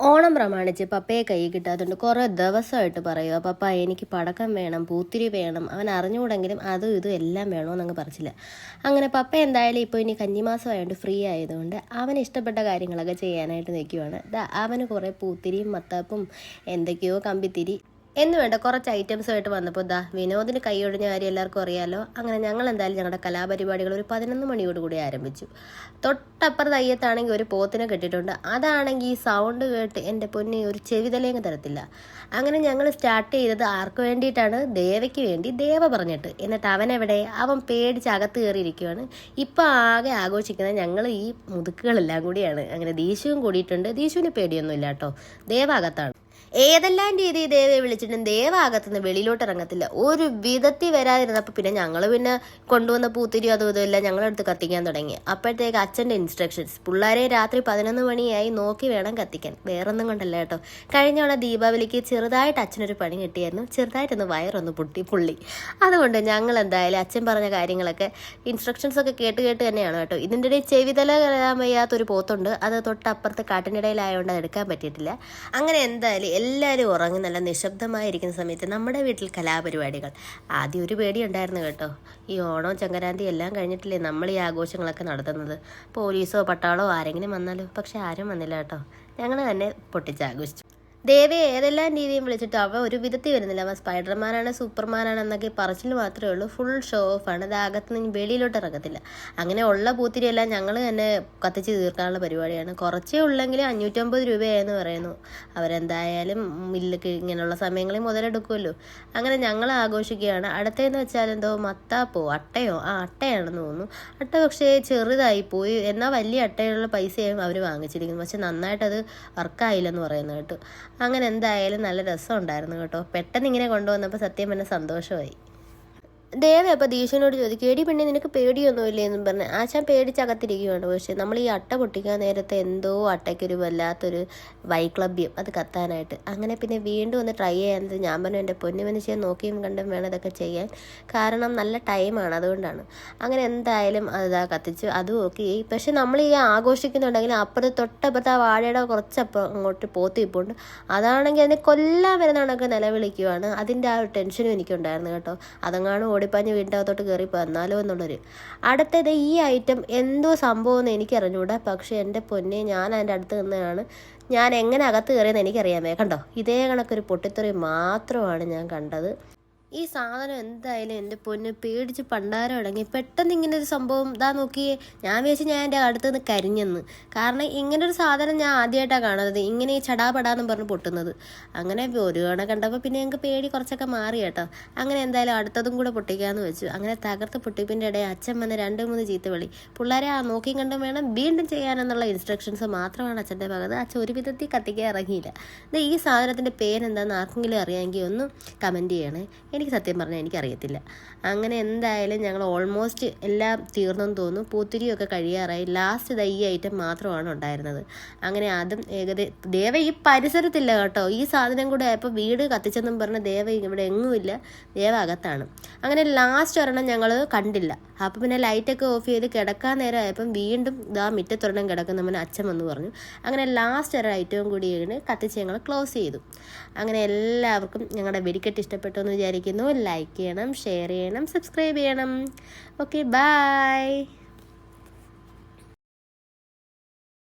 ഓണം പ്രമാണിച്ച് പപ്പയെ കൈ കിട്ടാത്തതുകൊണ്ട് കുറേ ദിവസമായിട്ട് പറയുക, പപ്പ എനിക്ക് പടക്കം വേണം, പൂത്തിരി വേണം. അവൻ അറിഞ്ഞുകൂടെങ്കിലും അതും ഇതും എല്ലാം വേണമെന്നങ്ങ് പറിച്ചില്ല. അങ്ങനെ പപ്പ എന്തായാലും ഇപ്പോൾ ഇനി കന്നിമാസമായതുകൊണ്ട് ഫ്രീ ആയതുകൊണ്ട് അവന് ഇഷ്ടപ്പെട്ട കാര്യങ്ങളൊക്കെ ചെയ്യാനായിട്ട് നിൽക്കുവാണ്. അവന് കുറേ പൂത്തിരിയും മത്താപ്പും എന്തൊക്കെയോ കമ്പിത്തിരി എന്ന് വേണ്ട കുറച്ച് ഐറ്റംസുമായിട്ട് വന്നപ്പോൾ വിനോദിന് കൈയൊഴിഞ്ഞ കാര്യം എല്ലാവർക്കും അറിയാമല്ലോ. അങ്ങനെ ഞങ്ങൾ എന്തായാലും ഞങ്ങളുടെ കലാപരിപാടികൾ ഒരു 11 മണിയോടുകൂടി ആരംഭിച്ചു. തൊട്ടപ്പുറത്ത് അയ്യത്താണെങ്കിൽ ഒരു പോത്തിനെ കെട്ടിയിട്ടുണ്ട്. അതാണെങ്കിൽ ഈ സൗണ്ട് കേട്ട് എൻ്റെ പൊന്നി ഒരു ചെവിതലേങ്ങ് തരത്തില്ല. അങ്ങനെ ഞങ്ങൾ സ്റ്റാർട്ട് ചെയ്തത് ആർക്ക് വേണ്ടിയിട്ടാണ്? ദേവയ്ക്ക് വേണ്ടി, ദേവ പറഞ്ഞിട്ട്. എന്നിട്ട് അവനെവിടെ? അവൻ പേടിച്ച് അകത്ത് കയറിയിരിക്കുകയാണ്. ഇപ്പം ആകെ ആഘോഷിക്കുന്നത് ഞങ്ങൾ ഈ മുതുക്കുകളെല്ലാം കൂടിയാണ്. അങ്ങനെ ദീശുവും കൂടിയിട്ടുണ്ട്. ദീശുവിന് പേടിയൊന്നുമില്ല കേട്ടോ, ദേവ അകത്താണ്. ഏതെല്ലാം രീതിയിൽ ദേവയെ വിളിച്ചിട്ടും ദേവ അകത്തുനിന്ന് വെളിയിലോട്ട് ഇറങ്ങത്തില്ല. ഒരു വിധത്തിൽ വരാതിരുന്നപ്പോൾ പിന്നെ ഞങ്ങൾ കൊണ്ടുവന്ന പൂത്തിരി അതും ഇതുമില്ല ഞങ്ങളെടുത്ത് കത്തിക്കാൻ തുടങ്ങി. അപ്പോഴത്തേക്ക് അച്ഛൻ്റെ ഇൻസ്ട്രക്ഷൻസ്, പിള്ളേരെ രാത്രി 11 മണിയായി നോക്കി വേണം കത്തിക്കാൻ. വേറൊന്നും കൊണ്ടല്ല കേട്ടോ, കഴിഞ്ഞ ദീപാവലിക്ക് ചെറുതായിട്ട് അച്ഛനൊരു പണി കിട്ടിയായിരുന്നു. ചെറുതായിട്ടൊന്ന് വയറൊന്ന് പുള്ളി. അതുകൊണ്ട് ഞങ്ങൾ എന്തായാലും അച്ഛൻ പറഞ്ഞ കാര്യങ്ങളൊക്കെ ഇൻസ്ട്രക്ഷൻസൊക്കെ കേട്ട് തന്നെയാണ് കേട്ടോ. ഇതിൻ്റെ ഇടയിൽ ചെവിതല കലരാൻ വയ്യാത്തൊരു പോത്തുണ്ട്. അത് തൊട്ടപ്പുറത്ത് കാട്ടിനിടയിലായതുകൊണ്ട് അത് എടുക്കാൻ പറ്റിയിട്ടില്ല. അങ്ങനെ എന്തായാലും എല്ലാവരും ഉറങ്ങി നല്ല നിശബ്ദമായിരിക്കുന്ന സമയത്ത് നമ്മുടെ വീട്ടിൽ കലാപരിപാടികൾ. ആദ്യം ഒരു പേടിയുണ്ടായിരുന്നു കേട്ടോ. ഈ ഓണവും സംക്രാന്തി എല്ലാം കഴിഞ്ഞിട്ടില്ലേ നമ്മൾ ഈ ആഘോഷങ്ങളൊക്കെ നടത്തുന്നത്. പോലീസോ പട്ടാളോ ആരെങ്കിലും വന്നാലോ? പക്ഷെ ആരും വന്നില്ല കേട്ടോ. ഞങ്ങൾ തന്നെ പൊട്ടിച്ചാഘോഷിച്ചു. ദേവയെ ഏതെല്ലാം രീതിയും വിളിച്ചിട്ട് അവ ഒരു വിധത്തിൽ വരുന്നില്ല. അവൻ സ്പൈഡർമാനാണ്, സൂപ്പർമാനാണ് എന്നൊക്കെ പറച്ചിൽ മാത്രമേ ഉള്ളൂ. ഫുൾ ഷോ ഓഫാണ്. അത് അകത്ത് നിന്ന് വെളിയിലോട്ട് ഇറങ്ങത്തില്ല. അങ്ങനെ ഉള്ള പൂത്തിരിയെല്ലാം ഞങ്ങൾ തന്നെ കത്തിച്ച് തീർക്കാനുള്ള പരിപാടിയാണ്. കുറച്ചേ ഉള്ളെങ്കിൽ 550 രൂപയായെന്ന് പറയുന്നു. അവരെന്തായാലും മില്ല് ഇങ്ങനെയുള്ള സമയങ്ങളിൽ മുതലെടുക്കുമല്ലോ. അങ്ങനെ ഞങ്ങൾ ആഘോഷിക്കുകയാണ്. അടുത്തതെന്ന് വെച്ചാൽ എന്തോ മത്താപ്പോ അട്ടയോ അട്ടയാണെന്ന് തോന്നുന്നു. അട്ട പക്ഷേ ചെറുതായി പോയി. എന്നാൽ വലിയ അട്ടയുള്ള പൈസയായും അവർ വാങ്ങിച്ചിരിക്കുന്നു. പക്ഷെ നന്നായിട്ടത് വർക്കായില്ലെന്ന് പറയുന്നത് കേട്ടു. അങ്ങനെ എന്തായാലും നല്ല രസം ഉണ്ടായിരുന്നു കേട്ടോ. പെട്ടെന്ന് ഇങ്ങനെ കൊണ്ടുവന്നപ്പോൾ സത്യം പറഞ്ഞ സന്തോഷമായി. ദേവ അപ്പോൾ ദീശനോട് ചോദിക്കും, എടി പെണ്ണി നിനക്ക് പേടിയൊന്നുമില്ലേ എന്നും പറഞ്ഞ്. ആശാൻ പേടിച്ചകത്തിരിക്കുകയാണ്. പക്ഷേ നമ്മൾ ഈ അട്ട പൊട്ടിക്കാൻ നേരത്തെ എന്തോ അട്ടയ്ക്കൊരു വല്ലാത്തൊരു വൈക്ലഭ്യം അത് കത്താനായിട്ട്. അങ്ങനെ പിന്നെ വീണ്ടും ഒന്ന് ട്രൈ ചെയ്യാനത് ഞാൻ പറഞ്ഞു, എൻ്റെ പൊന്നു മനുഷ്യൻ നോക്കിയും കണ്ടും വേണം ഇതൊക്കെ ചെയ്യാൻ. കാരണം നല്ല ടൈമാണ്, അതുകൊണ്ടാണ്. അങ്ങനെ എന്തായാലും അത് കത്തിച്ചു. അതും ഓക്കെ. പക്ഷെ നമ്മൾ ഈ ആഘോഷിക്കുന്നുണ്ടെങ്കിൽ തൊട്ടപ്പുറത്ത് ആ വാഴയുടെ കുറച്ചപ്പം അങ്ങോട്ട് പോത്തിപ്പോണ്ട്. അതാണെങ്കിൽ അതിനെ കൊല്ലാൻ വരുന്ന കണക്ക് നിലവിളിക്കുവാണ്. അതിൻ്റെ ആ ഒരു ടെൻഷനും എനിക്കുണ്ടായിരുന്നു കേട്ടോ. അതങ്ങാണ് ഓടിപ്പാഞ്ഞ് വീടിൻ്റെ അകത്തോട്ട് കയറി വന്നാലോ എന്നുള്ളൊരു. അടുത്തത് ഈ ഐറ്റം എന്തോ സംഭവം എന്ന് എനിക്കറിഞ്ഞൂടാ. പക്ഷേ എൻ്റെ പൊന്നെ ഞാൻ അതിൻ്റെ അടുത്ത് നിന്നാണ്. ഞാൻ എങ്ങനെ അകത്ത് കയറിയെന്ന് എനിക്കറിയാമേ. കണ്ടോ, ഇതേ കണക്കൊരു പൊട്ടിത്തെറി മാത്രമാണ് ഞാൻ കണ്ടത്. ഈ സാധനം എന്തായാലും എൻ്റെ പൊന്ന് പേടിച്ച് പണ്ടാരം അടങ്ങി. പെട്ടെന്ന് ഇങ്ങനൊരു സംഭവം നോക്കിയേ. ഞാൻ വിചാരിച്ചു ഞാൻ എൻ്റെ അടുത്ത് നിന്ന് കരിഞ്ഞെന്ന്. കാരണം ഇങ്ങനൊരു സാധനം ഞാൻ ആദ്യമായിട്ടാണ് കാണുന്നത്, ഇങ്ങനെ ഈ ചടാപടാന്നും പറഞ്ഞ് പൊട്ടുന്നത്. അങ്ങനെ ഒരു കണ കണ്ടപ്പോൾ പിന്നെ ഞങ്ങൾക്ക് പേടി കുറച്ചൊക്കെ മാറി കേട്ടോ. അങ്ങനെ എന്തായാലും അടുത്തതും കൂടെ പൊട്ടിക്കാമെന്ന് വെച്ചു. അങ്ങനെ തകർത്ത് പൊട്ടിപ്പിൻ്റെ ഇടയിൽ അച്ഛൻ വന്ന് 2-3 ചീത്ത വിളി. പിള്ളേരെ നോക്കിയും കണ്ടും വേണം വീണ്ടും ചെയ്യാനെന്നുള്ള ഇൻസ്ട്രക്ഷൻസ് മാത്രമാണ് അച്ഛൻ്റെ ഭാഗത്ത്. അച്ഛൻ ഒരു വിധത്തിൽ കത്തിക്കാൻ ഇറങ്ങിയില്ല. ഈ സാധനത്തിൻ്റെ പേരെന്താണെന്ന് ആർക്കെങ്കിലും അറിയാമെങ്കിൽ ഒന്ന് കമൻറ്റ് ചെയ്യണേ. എനിക്ക് സത്യം പറഞ്ഞാൽ എനിക്കറിയത്തില്ല. അങ്ങനെ എന്തായാലും ഞങ്ങൾ ഓൾമോസ്റ്റ് എല്ലാം തീർന്നെന്ന് തോന്നുന്നു. പൂത്തിരിയൊക്കെ കഴിയാറായി. ലാസ്റ്റ് ഈ ഐറ്റം മാത്രമാണ് ഉണ്ടായിരുന്നത്. അങ്ങനെ അതും ദേവ ഈ പരിസരത്തില്ല കേട്ടോ. ഈ സാധനം കൂടെ ആയപ്പോൾ വീട് കത്തിച്ചെന്നും പറഞ്ഞ് ദേവ ഇവിടെ എങ്ങുമില്ല, ദേവ അകത്താണ്. അങ്ങനെ ലാസ്റ്റ് ഒരെണ്ണം ഞങ്ങൾ കണ്ടില്ല. അപ്പോൾ പിന്നെ ലൈറ്റൊക്കെ ഓഫ് ചെയ്ത് കിടക്കാൻ നേരം ആയപ്പം വീണ്ടും മുറ്റത്തൊരെണ്ണം കിടക്കുന്നവന് അച്ഛൻ വന്ന് പറഞ്ഞു. അങ്ങനെ ലാസ്റ്റ് ഒരു ഐറ്റവും കൂടി കത്തിച്ച് ഞങ്ങൾ ക്ലോസ് ചെയ്തു. അങ്ങനെ എല്ലാവർക്കും ഞങ്ങളുടെ വെടിക്കെട്ട് ഇഷ്ടപ്പെട്ടു എന്ന് വിചാരിക്കുന്നു. ലൈക്ക് ചെയ്യണം, ഷെയർ ചെയ്യണം, സബ്സ്ക്രൈബ് ചെയ്യണം. Okay, by.